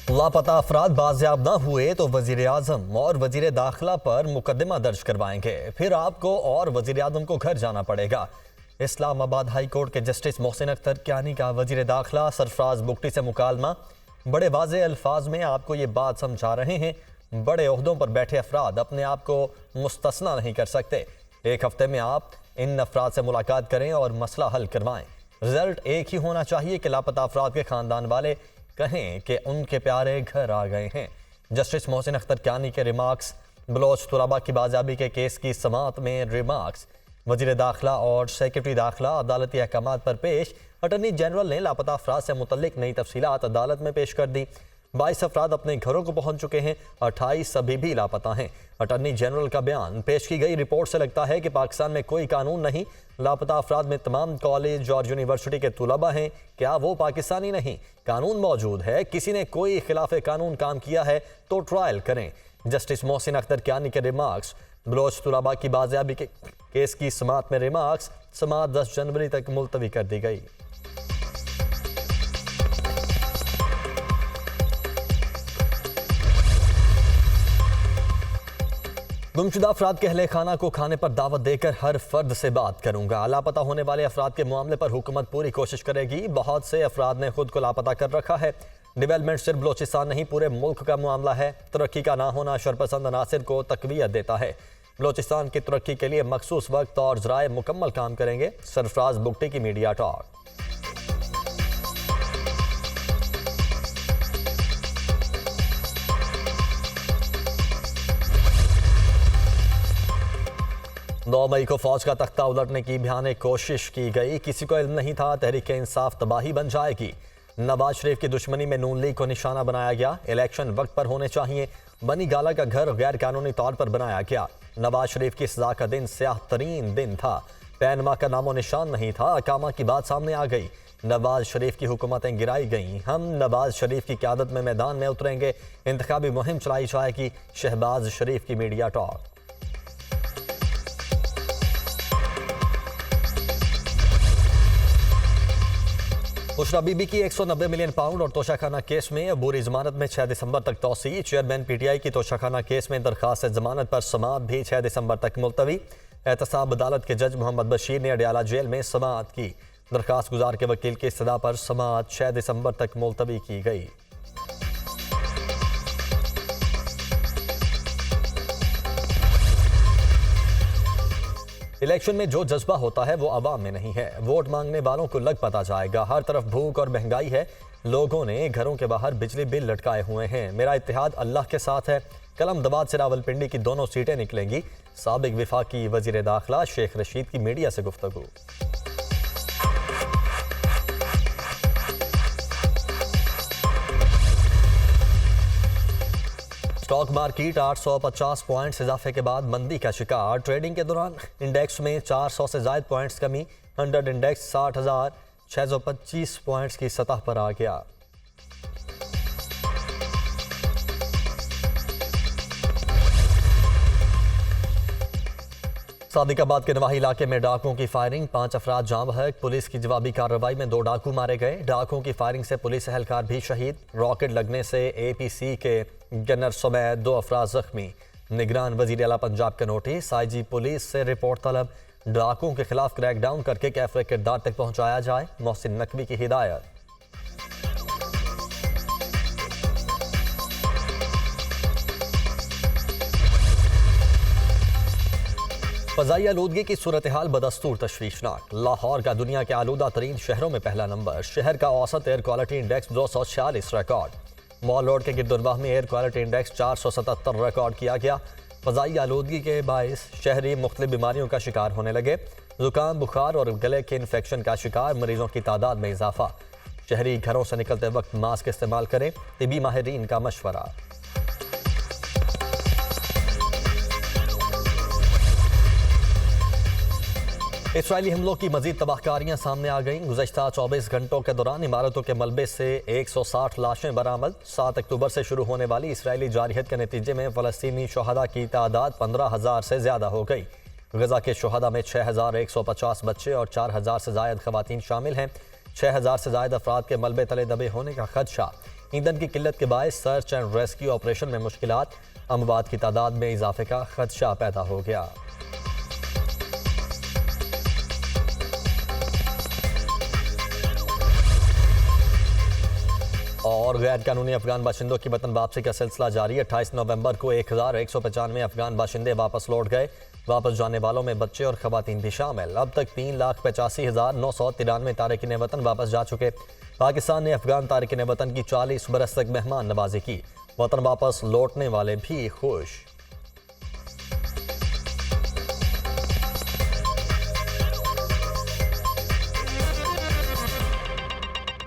लापता अफराद बाजियाब न हुए तो वजीर आजम और वजीर दाखिला पर मुकदमा दर्ज करवाएंगे। फिर आपको और वजीर आजम को घर जाना पड़ेगा। इस्लामाबाद हाई कोर्ट के जस्टिस मोहसिन अख्तर कियानी का वजीर दाखिला सरफराज बुगटी से मुकालमा। बड़े वाज़े अल्फाज में आपको ये बात समझा रहे हैं, बड़े ओहदों पर बैठे अफराद अपने आप को मुस्तस्ना नहीं कर सकते। एक हफ्ते में आप इन अफराद से मुलाकात करें और मसला हल करवाएं। रिजल्ट एक ही होना चाहिए कि लापता अफराद के खानदान वाले कहें कि उनके प्यारे घर आ गए हैं। जस्टिस मोहसिन अख्तर कियानी के रिमार्क्स। बलोच तुलाबा की बाजियाबी के केस की समाअत में रिमार्क्स। वजीर दाखिला और सेक्रेटरी दाखिला अदालती अहकामात पर पेश। अटर्नी जनरल ने लापता अफराद से मुतल्लिक नई तफसीलात अदालत में पेश कर दी। 22 अफराद अपने घरों को पहुंच चुके हैं, 28 अभी भी लापता हैं। अटर्नी जनरल का बयान। पेश की गई रिपोर्ट से लगता है कि पाकिस्तान में कोई कानून नहीं। लापता अफराद में तमाम कॉलेज और यूनिवर्सिटी के तुलबा हैं। क्या वो पाकिस्तानी नहीं? कानून मौजूद है। किसी ने कोई खिलाफ कानून काम किया है तो ट्रायल करें। जस्टिस मोहसिन अख्तर कियानी के रिमार्क्स। बलोच तुलबा की बाजियाबी के केस की समाअत में रिमार्क्स। समाअत 10 जनवरी तक मुलतवी कर दी गई। गुमशुदा अफराद के अहले खाना को खाने पर दावत देकर हर फर्द से बात करूंगा। लापता होने वाले अफराद के मामले पर हुकूमत पूरी कोशिश करेगी। बहुत से अफराद ने खुद को लापता कर रखा है। डेवलपमेंट सिर्फ बलोचिस्तान नहीं, पूरे मुल्क का मामला है। तरक्की का ना होना शरपसंद अनासिर को तकवीयत देता है। बलोचिस्तान की तरक्की के लिए मखसूस वक्त और ज़राए मुकम्मल काम करेंगे। सरफराज बुगटी की मीडिया टॉक। नौ मई को फौज का तख्ता उलटने की भयानक कोशिश की गई। किसी को इल्म नहीं था तहरीक इंसाफ तबाही बन जाएगी। नवाज शरीफ की दुश्मनी में नून लीग को निशाना बनाया गया। इलेक्शन वक्त पर होने चाहिए। बनी गाला का घर गैर कानूनी तौर पर बनाया गया। नवाज शरीफ की सजा का दिन स्याह तरीन दिन था। पैनमा का नामो निशान नहीं था। अकामा की बात सामने आ गई। नवाज शरीफ की हुकूमतें गिराई गईं। हम नवाज शरीफ की क़यादत में मैदान में उतरेंगे। इंतखाबी मुहिम चलाई जाएगी। शहबाज शरीफ की मीडिया टॉक। बुशरा बीबी की 190 मिलियन पाउंड और तोशाखाना केस में अबूरी जमानत में 6 दिसंबर तक तौसी। चेयरमैन पीटीआई की तोशाखाना केस में दरखास्त जमानत पर समाअत भी 6 दिसंबर तक मुलतवी। एहतसाब अदालत के जज मोहम्मद बशीर ने अडियाला जेल में समाअत की। दरखास्त गुजार के वकील की इस्तदा पर समाअत 6 दिसंबर तक मुलतवी की गई। इलेक्शन में जो जज्बा होता है वो अवाम में नहीं है। वोट मांगने वालों को लग पता जाएगा। हर तरफ भूख और महंगाई है। लोगों ने घरों के बाहर बिजली बिल लटकाए हुए हैं। मेरा इत्तेहाद अल्लाह के साथ है। कलमदवाद से रावलपिंडी की दोनों सीटें निकलेंगी। साबिक वफाकी वजीर दाखिला शेख रशीद की मीडिया से गुफ्तगू। स्टॉक मार्केट 850 पॉइंट्स इजाफे के बाद मंदी का शिकार। ट्रेडिंग के दौरान इंडेक्स में 400 से ज़ायद पॉइंट्स कमी। 100 इंडेक्स 60,625 पॉइंट्स की सतह पर आ गया। सादिकाबाद के नवाही इलाके में डाकुओं की फायरिंग। 5 अफराद जाँ बहक। पुलिस की जवाबी कार्रवाई में 2 डाकू मारे गए। डाकुओं की फायरिंग से पुलिस एहलकार भी शहीद। रॉकेट लगने से APC के गन्नर समेत 2 अफराद जख्मी। निगरान वजीर आला पंजाब का नोटिस। IG पुलिस से रिपोर्ट तलब। डाकुओं के खिलाफ क्रैकडाउन करके कैफरे किरदार तक पहुंचाया जाए। मोहसिन नकवी की हिदायत। फ़ज़ाई आलूदगी की सूरत हाल बदस्तूर तशवीशनाक। लाहौर का दुनिया के आलूदा तरीन शहरों में पहला नंबर। शहर का औसत air quality index 246 record. Mall road के गिरदुरबाह में एयर क्वालिटी इंडेक्स 477 रिकॉर्ड किया गया। फ़ज़ाई आलूदगी के बायस शहरी मुख्तलिफ बीमारियों का शिकार होने लगे। ज़ुकाम, बुखार और गले के इन्फेक्शन का शिकार मरीजों की तादाद में इजाफा। शहरी घरों से निकलते वक्त मास्क इस्तेमाल करें। तिबी माहिरीन का मशवरा। इसराइली हमलों की मजीद तबाहकारियां सामने आ गईं। गुज़श्ता 24 घंटों के दौरान इमारतों के मलबे से 160 लाशें बरामद। 7 अक्टूबर से शुरू होने वाली इसराइली जारहियत के नतीजे में फ़लस्तीनी शुहदा की तादाद 15,000 से ज़्यादा हो गई। गजा के शुहदा में 6,150 बच्चे और 4,000 से ज़ायद ख़वातीन शामिल हैं। 6,000 से ज्यादा अफराद के मलबे तले दबे होने का खदशा। ईंधन की किल्लत के बायस सर्च एंड रेस्क्यू ऑपरेशन में मुश्किलात। अमवात की तादाद में इजाफे का खदशा पैदा हो गया। और गैर कानूनी अफगान बाशिंदों की वतन वापसी का सिलसिला जारी। 28 नवंबर को 1,195 अफगान बाशिंदे वापस लौट गए। वापस जाने वालों में बच्चे और खवातीन भी शामिल। अब तक 3,85,993 तारकिन वतन वापस जा चुके। पाकिस्तान ने अफगान तारकिन वतन की 40 बरस तक मेहमान नवाजी की। वतन वापस लौटने वाले भी खुश।